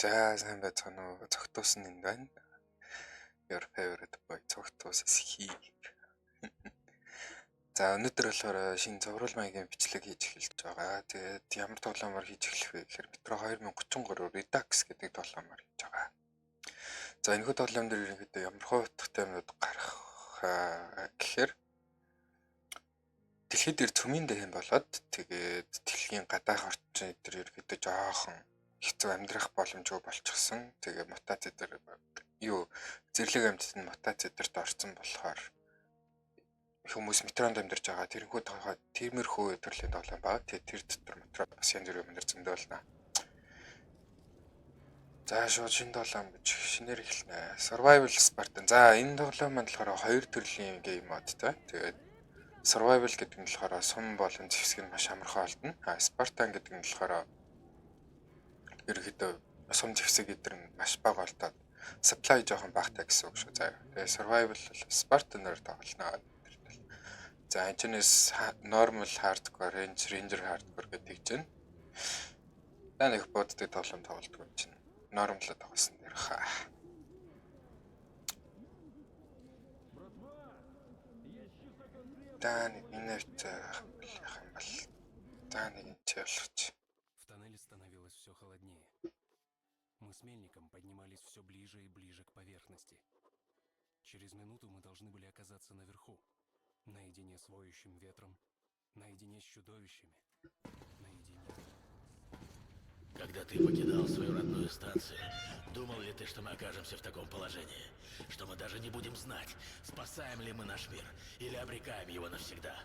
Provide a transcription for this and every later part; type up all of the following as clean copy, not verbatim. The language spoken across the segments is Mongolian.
За сайн байцгаана уу? Цогтуусан энэ байна. Your favorite boy цогтуус ski. За өнөөдөр болохоор шинэ зурвал маягийн бичлэг хийж эхэлж байгаа. Тэгээд ямар тоглоомор хийж эхлэх вэ гэхээр Metro 2033 Redux гэдэг тоглоомор хийж байгаа. За энэхүү тоглоом дээр ерөнхийдөө ямар утгатай юмнууд гарах гэхээр дэлхийд дээр цөмийн дэхэн болоод тэгээд дэлхийн гадаах орчин дээр ерөнхийдөө жоохон хэцүү амьдрах боломжгүй болчихсон. Тэгээ мутаци дээр зэрлэг амьтад нь мутаци дээрт орсон болохоор хүмүүс метронд амьдарч байгаа. Тэрмэрхүү төрлийн тоглоом ба тэр дотор метро бас янз бүрийн юмнэр зөндөө болно. За шууд шинэ тоглоом гэж шинээр эхэлнэ. Survival Spartan. За энэ тоглоом маань болохоор хоёр төрлийн гейм модтой. Тэгээд Survival гэдэг нь болохоор сум болон зэвсэг нь маш амархан олдно. Spartan гэдэг нь болохоор ерөнхийдөө сум зэвсэг гэдэр нь маш бага олдоод supply жоохон багтаа гэсэн үг шүү. За тэгээ Survival Spartan-аар тоглоно. За энэчнээс normal hardcore, ranger hardcore гэдэг чинь. За нэг боддог тоглоом тоглодог юм чинь. Normal-а тоглосон дээр хаа. Да нэг инээвч яах юм бол. Да нэг энэ болгоч. В тоннеле становилось все холоднее. Мы с Мельником поднимались все ближе и ближе к поверхности. Через минуту мы должны были оказаться наверху, наедине с воющим ветром, наедине с чудовищами, наедине... Когда ты покидал свою родную станцию, думал ли ты, что мы окажемся в таком положении? Что мы даже не будем знать, спасаем ли мы наш мир или обрекаем его навсегда?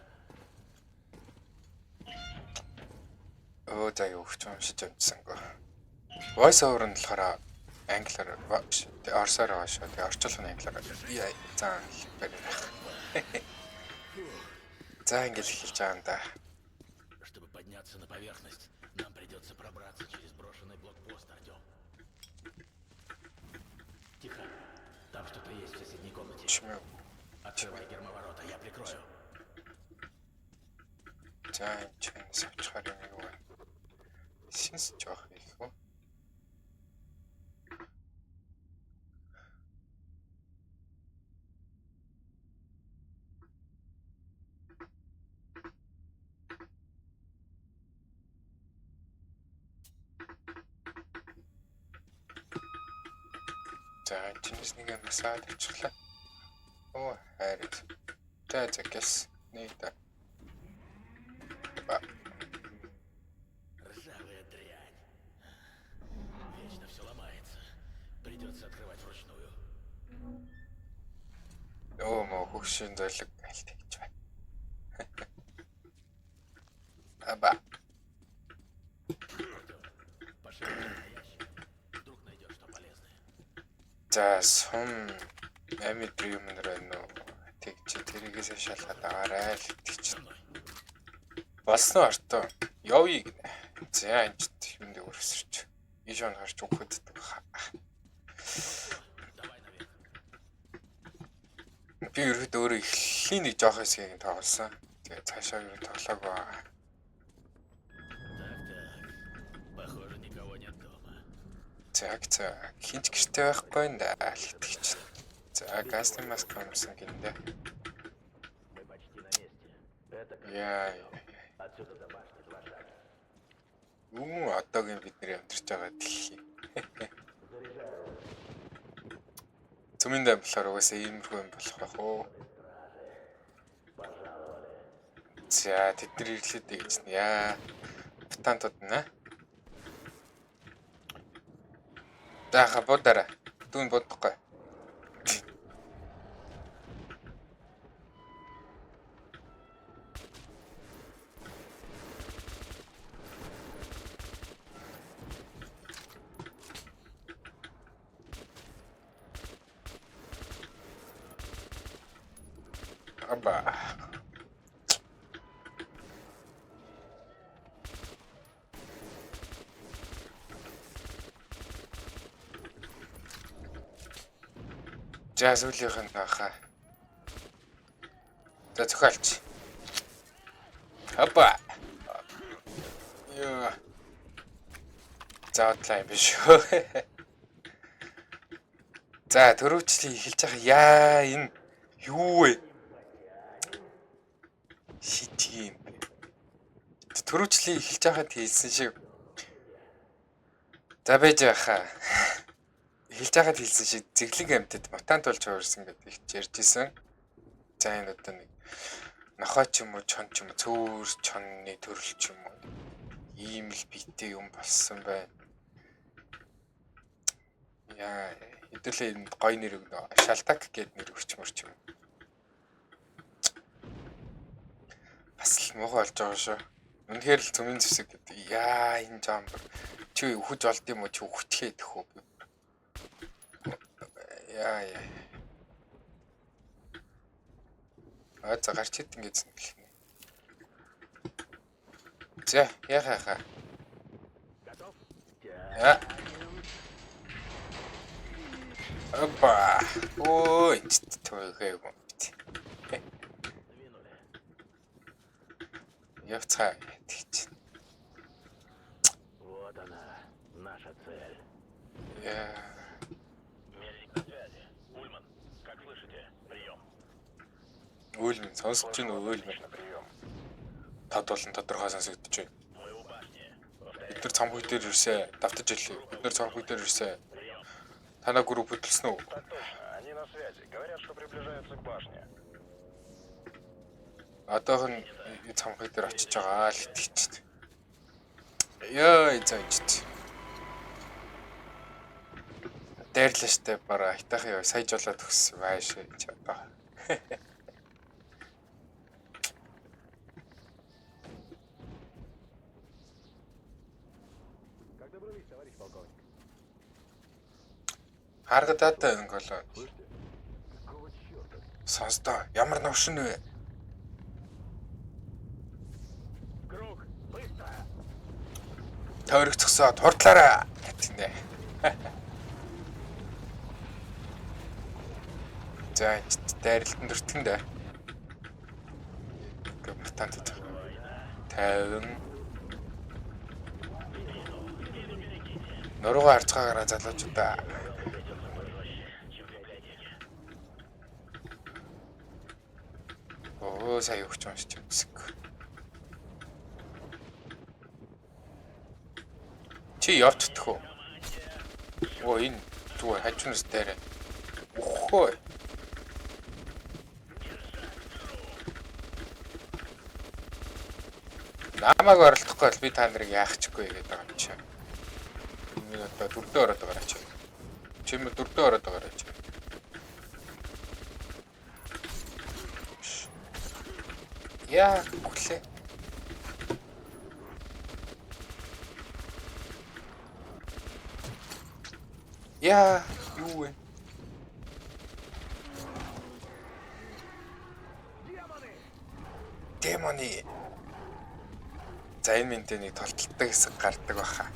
Оо за юу ч юм шиж амжсангүй. Voice over нь болохоор англиар орсоор байгаа шүү. Тэгээ орчуулга нь англиар. За за ингээл эхэлж байгаа юм да. Чтобы подняться на поверхность, нам придется пробраться через брошенный блокпост, Артем. Тихо. Там что-то есть в соседней комнате. Открывай гермоворота, я прикрою. За энэ савчхаар юм юу вэ? Синс жоох их үү? За чинээс нэг юм масаад авчихлаа. Оо хайр. За гэс нэг та. Ржавая дрянь. Вечно все ломается. Придется открывать вручную. Оо мо хөгшин зориг альт гэж байна. Аба. Пошли на ящик. Вдруг найдешь что полезное. За сум амитрий юм нэр байна уу? Тэгч тэрийгээс шалгаад аваарай л гэдэг чинь. Болсон ортоо явъя гинэ. За энэ ч юм дээр өрсөрч. Иш он харж өгөхөд. Би ерөөд өөрөө эхлийн нэг жоох хэсгийг тоглосон. Тэгээ цаашаа юу тоглоогүй. Так. Похоже, никого нет дома. За хинч гэртээ байхгүй энэ итгэж. За газны маск өмсөн гиндэ. Мы почти на месте. Это Яа. отсюда домашний 2 шага. Одоогийн бидний амьдарч байгаа дэлхий. Цөмийн дэм болохоор угаасаа иймэрхүү юм болох байх уу. За тэдний ирлээд гэж нь яа. Бутантууд нэ. Даха бодара. Дүүн бодохгүй. Аба. За сүүлийнх нь баха. За зохиолч. Аба. Яа. заадлаа юм биш үү. За төрөвчлийг эхэлж байгаа. Яа энэ юу вэ? Шит юм. Төрөвчлийг эхэлж байхад хэлсэн шиг. За байж байхаа. Эхэлж байхад хэлсэн шиг зэглэг амьтад мутант болж хуурсан гэдэг их ярьжсэн. За энэ одоо нэг нохой ч юм уу, чон ч юм уу, цөөр чонны төрөл ч юм уу. Ийм л битээ юм болсон байна. Яа, хэдүүлээ энэ гой нэр өгнө. Шалтак гэд нэр өгчмөр ч юм. Бас л муухай болж байгаа шүү. Үнэхээр л цөмийн зэвсэг гэдэг. Яа, энэ жамбар. Чи өхөж олд юм уу? Чи өхөчхээ дэх үү? Яа. За гарч хэд ингэж зэнгэлэх нэ. За, яхаа. Я. Опа. Ой, тойхээ юм бит. Явцгаа тэгч. Вот она, наша цель. Я. Мерзик на связи. Ульман, как слышите? Прием. Ульман, сонсож байна уу Ульман? Прием. Тод болон тодорхой сонсогдож байна. Мы у башни. Бид нар цамхаг дээр ирсэ, давтаж ирлээ. Бид нар цамхаг дээр ирсэ. Танаа групп хөдөлсөн үү? Так точно, они на связи. Говорят, что приближаются к башне. Одоохон цамхаг дээр очиж байгаа л итгэж. Яа, зайчт. Дайрлаа штэ бараа хитаахын сая жолоод өгсөн байш ч одоо. Как добрались, товарищ полковник? Харагдаад энэ голоо. Какого черта? Сонстоо ямар новшин вэ? Круг, быстро! Тойрогцсоо турдлаараа гэтэнэ. За дайралтанд өртгөндэ. Гэмтанд 50 Нуруугаа харцгаагаараа залуучуудаа. Оо сая өгч уншиж үзсэг. Чи явж чадах уу? Оо энэ зүгээр хажуунаас дээрээ. Өхөө. Намайг оролдохгүй бол би та нарыг яахчихгүй гэдэг байгаа юм чи. Энэ одоо дөрдөө ороод байгаа ч. Чимээ дөрдөө ороод байгаа ч. Яа, бүхлээ. Яа, юу вэ? Демоны. За энэ минтэнийг толтолдог хэсэг гардаг баха.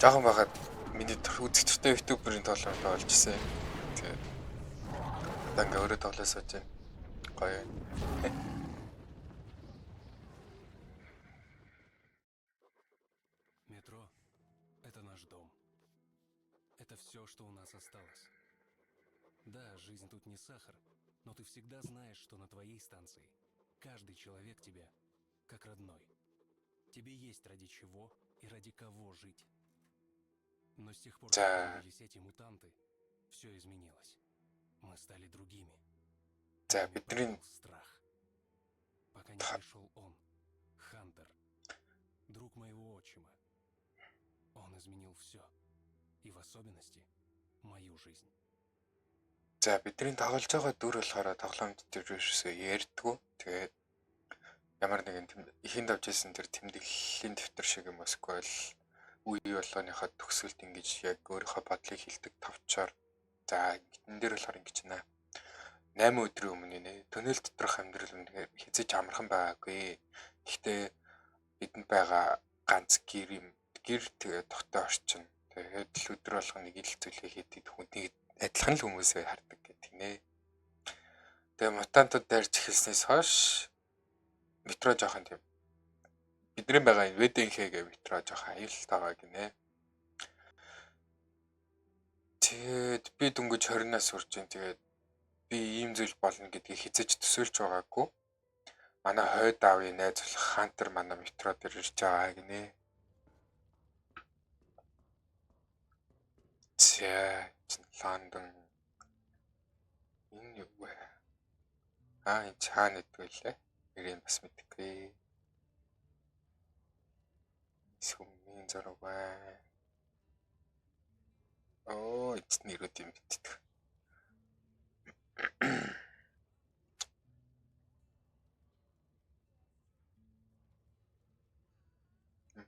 Жохон байхад миний үзэгчтэй ютуберийн тоглоомд болж ирсэн. Тэгээд одоо ингээ өөрөө тоглосоо чинь гоё. Метро — это наш дом. Это все, что у нас осталось. Да, жизнь тут не сахар, но ты всегда знаешь, что на твоей станции каждый человек тебе как родной. Тебе есть ради чего и ради кого жить. Но с тех пор, как появились эти мутанты, все изменилось. Мы стали другими. За Не бидний прошел страх. Пока не пришел он, Хантер, друг моего отчима. Он изменил все. И в особенности мою жизнь. за бидний тоглож байгаа дүр болохоор тоглоомд дээр ерөөсөө ярьдгүү. Тэгээд ямар нэгэн тийм ихэнд авч ирсэн тэр тэмдэглэлийн дэвтэр шиг юм эсвэл үе болгоныхоо төгсөлт ингэж яг өөрийнхөө бодлыг хэлдэг товчоор. За энэ дээр болохоор ингэж байна. 8 өдрийн өмнө нэ төнөл доторх амьдрал үнэхээр хязгаарч амархан байгаагүй. Гэхдээ бидэнд байгаа ганц гэр тэгээ тогтоо орчин. Тэгээд л өдөр болгоно нэг ил зүйлээ хийдэг хүнийг адилхан л хүмүүсээ хардаг гэдэг нэ. Тэгээ мутантууд дайрч эхэлснээс хойш метро жоохон тийм бидний байгаа энэ Веденхэ гэх метро жоохон аюултай байгаа гинэ. Тэгээд би дөнгөж 20-наас сурж ин тэгээд би ийм зүйл болно гэдгийг хизэж төсөөлж байгаагүй. Манай хойд аавын найз болох Хантер манай метро дээр ирж байгаа гинэ. Лондон. Энэ юу вэ? Энэ цаана идэггүй лээ. Нэрийг бас мэдгүй. Сүмийн зураг бай. Эцний нэрүүд юм битдэг.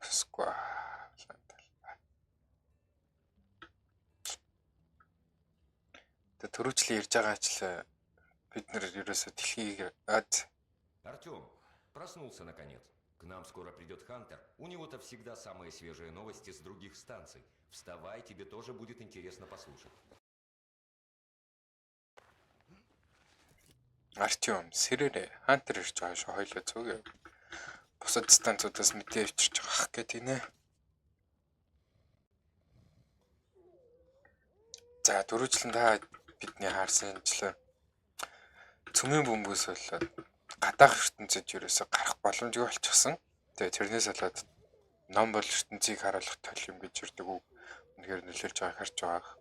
Москва. Төрөжлөө ирж байгаа ачлаа бид нэр ерөөсө дэлхийг Артём, проснулся наконец. К нам скоро придет Хантер. У него-то всегда самые свежие новости с других станций. Вставай, тебе тоже будет интересно послушать. Артём, сэрээрээ Хантер ирж байгаа шүү хоёлоо зүгээ. Бусад станцуудаас мэдээ авчирч байгаа ах гэдэг нэ. За дөрвөлжлэн та бидний харсанчлаа. Цөмийн бөмбөс болоод гадаах ертөнцид ерөөсө гарах боломжгүй болчихсон. Тэгээ тэрнээс болоод ном бол ертөнцийг харуулах тол юм гэж ирдэг үг. Үнэхээр нөлөөлж байгааг харж байгаа.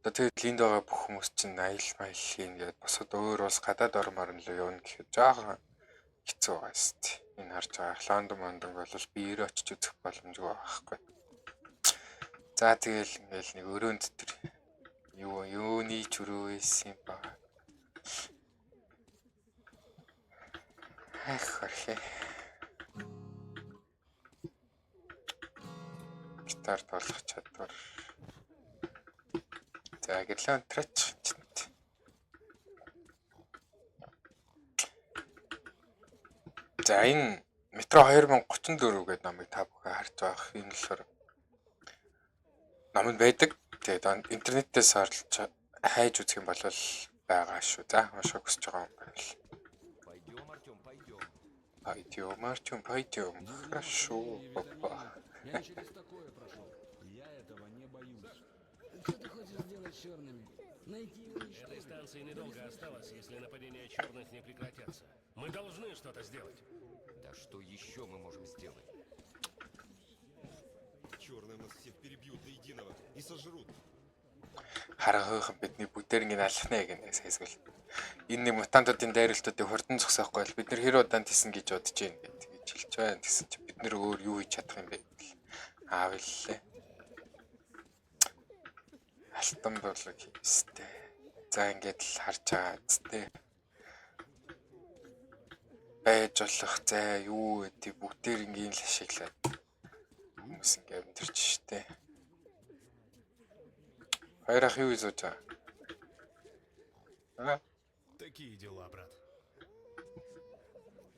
Одоо тэгээд энд байгаа бүх хүмүүс чинь аял майл хийн гэдэг босод өөр улс гадаад ормоор нь л явна гэхэд жоохон хэцүү байгаа юм шүү. Энэ харж байгаа Лондон бол би ирээ очиж үзэх боломжгүй байхгүй. За тэгэл ингээл нэг өрөөнд тэр юуны чөрөө байсан ба. Ахархи. Гитар тоглох чадвар. За гэрлэн трач. За энэ метро 2034 гэдэг номыг та бүхэн харж байгаа. Энэ болохоор номд байдаг. Тэгээд интернетээс харж хайж үзэх юм бол байгаа шүү. За унших хүсэж байгаа юм байвал. Пойдем, Артём, пойдем. Пойдем. Хорошо, папа. Я через такое прошел. Я этого не боюсь. Что ты хочешь сделать с черными? Найти и уничтожить. Этой станции недолго осталось, если нападения черных не прекратятся. Мы должны что-то сделать. Да что еще мы можем сделать? Черные нас всех перебьют до единого и сожрут. Харахын бидний бүгдээр ингэ алхнаа гэнэ сайсгал. Энэ нэг мутантуудын дайралтуудыг хурдан зогсоохгүй бол бид нэр хэр удаан тийсэн гэж бодож байна гэдэг гэж хэлж байна. Тэгсэн чинь бид нэр өөр юу хийж чадах юм бэ гэвэл аавллаа. Алтан борлог хийстэй. За ингээд л харж байгаа зү. Байж болох зай юу гэдэг бүгдээр ингийн л ашиглаад хүмүүс ингэ амьдэрч штэ. Хоёр ах юу хийж байгаа? Такие дела, брат.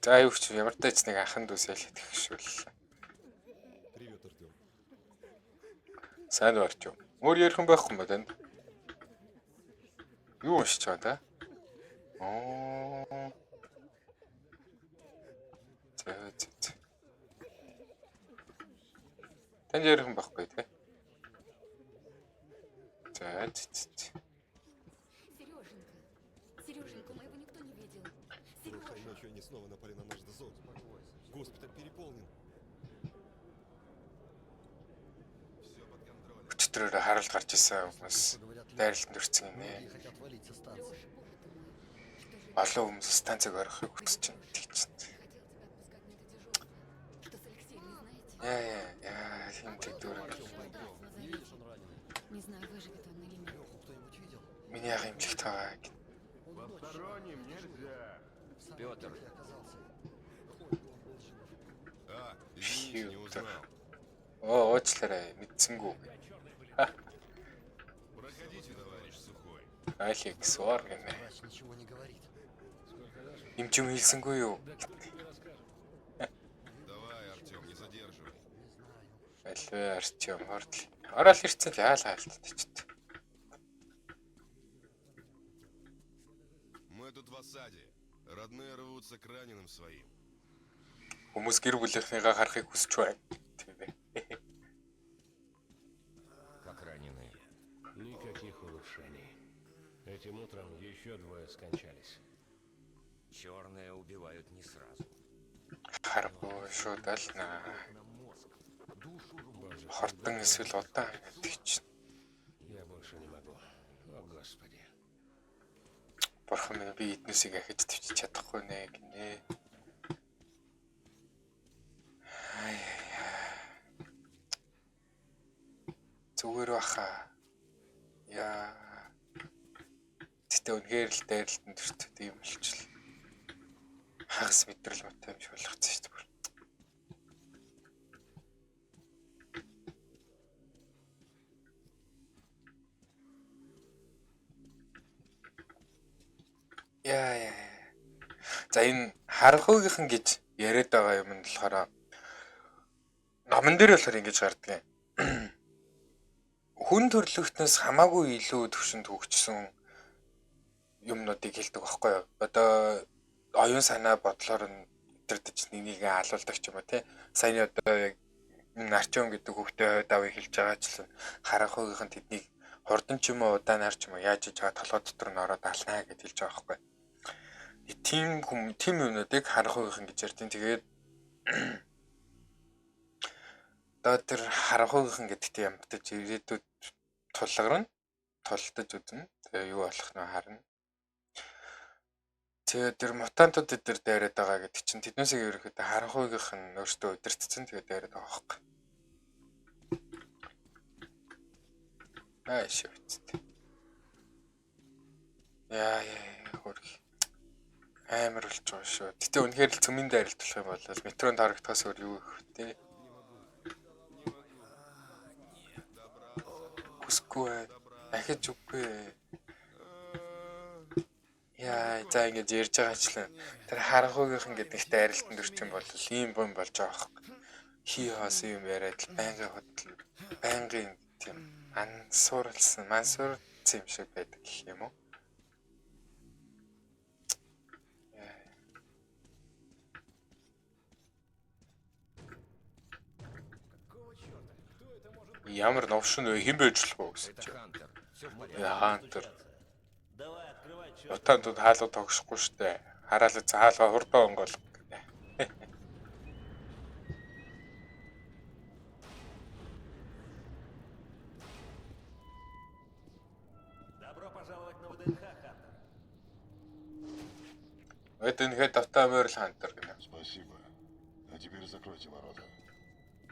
За юу ч ямар тач нэг ахын дүүс ялах тэгшүүл. Привет, Артём. Сайн байна уу? Өөр ярих юм байхгүй юм ба танд? Юу уншиж байгаа та? За. Танд ярих юм байхгүй те? За. Сереженька, моего никто не видел. Прошлой ночью они снова напали на наш дозор. Госпиталь переполнен. Все под контролем. Өчтөрөөр харалт гарч исэн хүмүүс дайралтанд өрцсөн юм нэ. Хотят валить со станции. Лёша, боже ты мой. Что же Олон хүмүүс станцыг орохыг хүсэж байна гэж. хотел тебя отпускать на это дежурство? Что с Алексеем, не знаете? Яа, хин тэгдүр. Не видишь, он раненый. Не знаю, выживет он или нет. Леху кто-нибудь видел? Миний ах имлэгт байгаа. Посторонним нельзя. Пётр. Оказался. Извините, не узнал. Уучлаарай, мэдсэнгүү. Проходите, товарищ Сухой. Айлыг суар гэнэ. Врач ничего не говорит. Им ч юм хэлсэнгүй юу? Давай, Артём, не задерживай. Не знаю. Алвэ Артём хордол. Орол ирцэн л яалаа хайлтчихт. Мы тут в осаде. Родные рвутся к раненым своим. Хүмүүс гэр бүлийнхнийгаа харахыг хүсэж байна. Тийм ээ. Как раненые? нарушений. Этим утром еще 2 скончались. Черные убивают не сразу. Харахгүй шууд аль наа. На мозг. Душу рвут. Боже, Хортон эсвэл удаан гэдэг чинь. я больше не могу. О, Господи. Бурхан минь би эднээсийг ахиж төвчж чадахгүй нэ гинэ. Ай. Зүгээр баха. Яа. Гэтэ үнэхээр л дайралтанд төртөд юм болчихлоо. Хагас мэдрэл муутай юм шиг болгоцсон шүү дээ. Яа. За энэ харанхуйгийнхан гэж яриад байгаа юм нь болохоор номон дээр болохоор ингэж гардаг юм. Хүн төрлөختнөөс хамаагүй илүү төвшөнд хөгжсөн юмнуудыг хэлдэг байхгүй юу? Одоо оюун санаа бодлоор нь өдөрдөж нэгийг алуулдаг ч юм уу тий. Саяны одоо яг Артем гэдэг хүүхдээ хойд авыг хэлж байгаачлан харанхуйгийнхан тэднийг хурдан ч юм уу удаанаар ч юм уу яаж иж байгаа толгой дотор нь ороод алнаа гэж хэлж байгаа байхгүй юу? Тим юмнуудыг харанхуйгийнхан гэж ярьдیں۔ Тэгээд одоо тэр харанхуйгийнхан гэдэгт ямтаж ирээдүйд тулгарна, тулдаж үзнэ. Тэгээ юу болох нь харна. Тэгээд тэр мутантууд дээр дайраад байгаа гэдэг чинь тэднээсээ ерөөхдөө харанхуйгийнх нь өөртөө удирдцсан тэгээд дайраад байгаа байхгүй. Аа шивт. Яа хөрх. Амар болж байгаа шүү. Гэтэ үнэхээр л цөмийн дайралт болох юм бол метронд харагдахаас өөр юу их вэ? Хүсгүй. Ахиж үгүй. Яа, за ингэж ярьж байгаачлаа. Тэр харанхуйгийнхан гэдэгт дайралтанд өрчих юм бол ийм бом болж байгаа хэрэг. Хий хоосон юм яриад л байнгын тийм мансуурсан юм шиг байдаг гэх юм уу? Ямар новшин вэ? Хэн байж болох вэ гэсэн Это чинь. Хантер. Все в порядке. Хантер. Давай, открывай, черт. Утаандууд хаалга тогшихгүй штэ. Хараалаа хаалга хурдан онгол. Добро пожаловать на ВДНХ, Хантер. Это нэхэд автомобиль Хантер гэнэ. Спасибо. А теперь закройте ворота.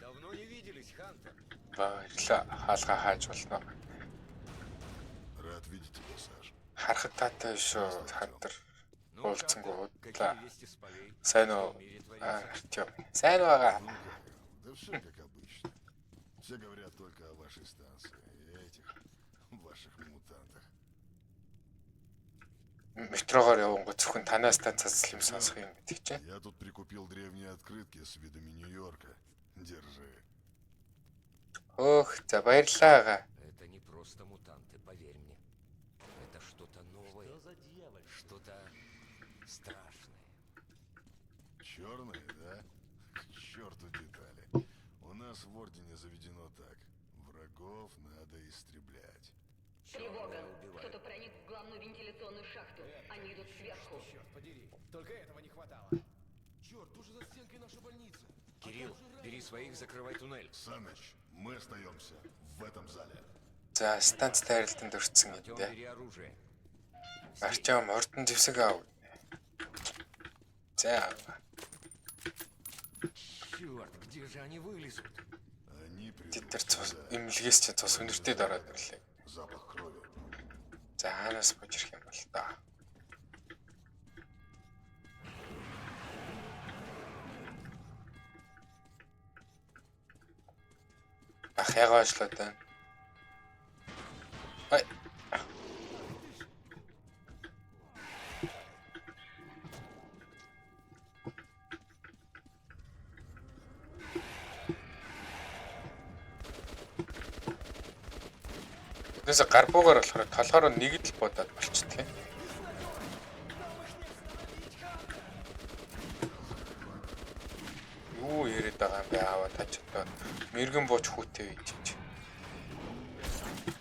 Давно не виделись, Хантер. Баярлаа. Хаалга хааж болно. Рад видеть тебя, Саш. Харахад таатай шүү Хантер. Ну, Уулзсангүй Хантер, удлаа. какие вести с полей? Сайн Что уу? в мире творится? Артем. Сайн байгаа. Ну как? Да все как обычно. Все говорят только о вашей станции и этих ваших мутантах. Метрогоор явангууд зөвхөн танаас станцаас юм сонсох юм гэдэг чинь. Я тут прикупил древние открытки с видами Нью-Йорка. Держи. Өөх, за баярлаа. Это не просто мутанты, поверь мне. Это что-то новое, Что за дьявол? что-то страшное. Черные, да? К черту детали. У нас в Ордене заведено так. Врагов надо истреблять. Тревога. Черные убивают. Кто-то проник в главную вентиляционную шахту. Они идут сверху. Черт подери, только этого не хватало. Черт, тут же за стенкой наша больница. Кирилл, бери своих, закрывай туннель. Саныч, мы остаемся в этом зале. За станц дайралтанд өртсөн Артем, гэдэг. бери оружие. Артем ордон зэвсэг аав. За. Черт, где же они вылезут? Они Тэд придут тэр цус сюда. имлгээс чинь цус өнөртөд ороод ирлээ. Запах крови. За хаанаас бож ирэх юм бол та. Ах ягаа ашлаа тань. Ай. Тэнээс гар буугаар болохоор толгоор нь нэг л бодоод болчихдгийг. Юу яриад байгаа юм бэ аава та ч одоо мэрэгэн бууч хүүтэй байж чи.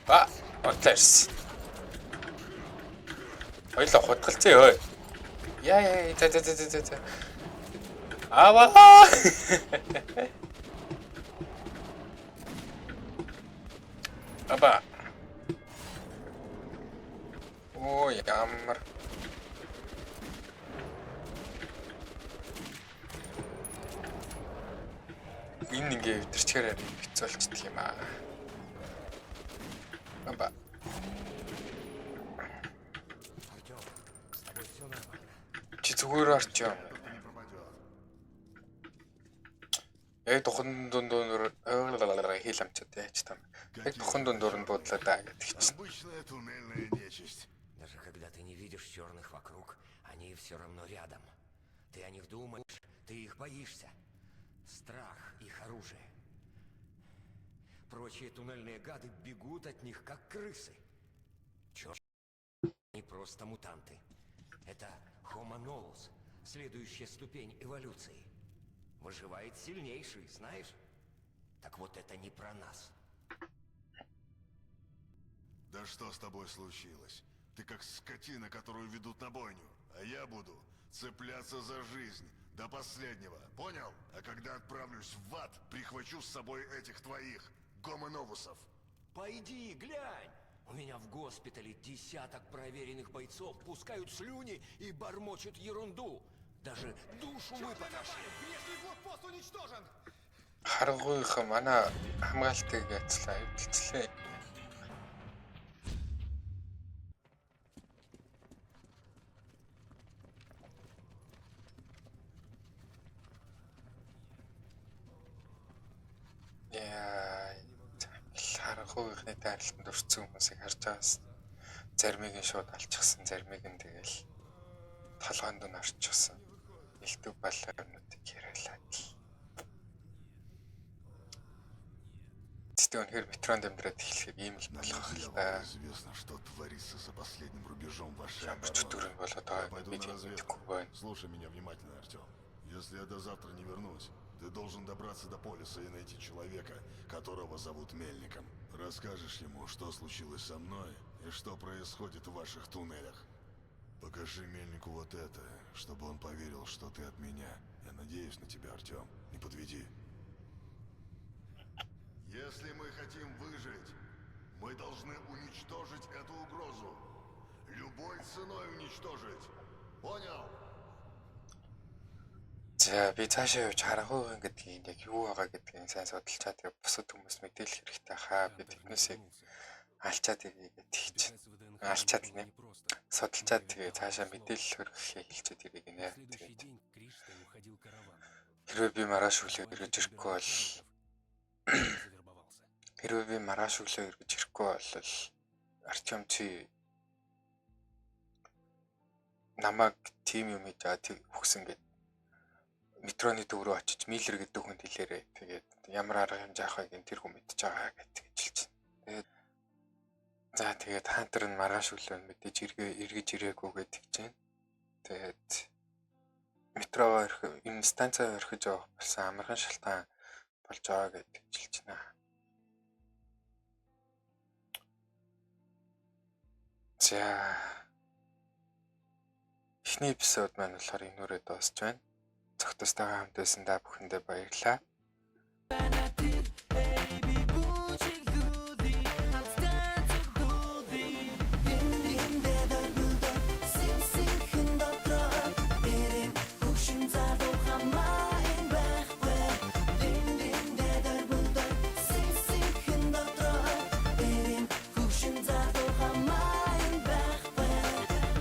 Ба, отлаарс. Хоёлоо хутгалцээ ой. Яа за. Аваа. Аба. Оо ямар. Энэ ингээ өдөрчгөр хэцүүлчихдэг юм аа. Аба. Чи зүгээр орчоо. Яг тухайн дундуур хил амчаад яач там. Яг тухайн дундуур нь буудлаа да гэдэг чинь. Обычная туннельная нечисть. Даже когда ты не видишь черных вокруг, они все равно рядом. Ты о них думаешь, ты их боишься. Страх — их оружие. Прочие туннельные гады бегут от них, как крысы. Черт, они просто мутанты. Это Homo novus, следующая ступень эволюции. Выживает сильнейший, знаешь? Так вот это не про нас. Да что с тобой случилось? Ты как скотина, которую ведут на бойню. А я буду цепляться за жизнь до последнего. Понял? А когда отправлюсь в ад, прихвачу с собой этих твоих гомоновусов. Пойди, глянь! У меня в госпитале десяток проверенных бойцов пускают слюни и бормочут ерунду. Даже душу выпотрошили. Внешний блокпост уничтожен! Харгуйхан манай хамгаалтыг яцлаа эвдэлцлээ. Яа, харгуйхны тайлбарт өрцөн хүмүүсийг харж байгаас зармиг нь шууд алчихсан, зармиг нь тэгэл толгойд нь орчихсан. Илтүү балаануудыг яриалаа. Тэгтээ үнэхээр метронд амьдраад эхлэхэд ийм л болох л та. Известно, что творится за последним рубежом вашей Ямар ч өдрөөр болоод байгаа бид мэдэхгүй байна. Слушай меня внимательно, Артем. Если я до завтра не вернусь, ты должен добраться до полиса и найти человека, которого зовут Мельником. Расскажешь ему, что случилось со мной и что происходит в ваших туннелях. Покажи Мельнику вот это, чтобы он поверил, что ты от меня. Я надеюсь на тебя, Артем. Не подведи. Если мы хотим выжить, мы должны уничтожить эту угрозу. Любой ценой уничтожить. Понял? За би цаашаа явж харгуйхан гэдгийг яг юу байгаа гэдгийг сайн судалчаад яг бусад хүмүүс мэдээлэх хэрэгтэй хаа би тэднээсээ алчаад игээд тэгч алчаад нэ судалчаад тэгээ цаашаа мэдээлэл хөргөхээ хэлчихэд ирэх гинэ. Тэгээд хэрвээ би маргааш өглөө эргэж ирэхгүй бол Артем чи намайг тим юм хийж өгсөн гэдэг метроны төв рүү очиж Миллер гэдэг хүнд хэлээрээ. Тэгээд ямар арга хэмжээ авах вэ тэр хүн мэдчихэж байгаа гэж хэлж байна. Тэгээд Хантер нь маргааш өглөө мэдээж эргэж ирээгүй гэдэг чинь. Тэгээд метроо энэ станцаа орхиж явах болсон амархан шалтгаан болж байгаа гэж хэлж байна. За эхний эпизод маань болохоор энүүрээ дуусч байна. Зохицтойгоо хамт байсан та бүхэндээ баярлалаа.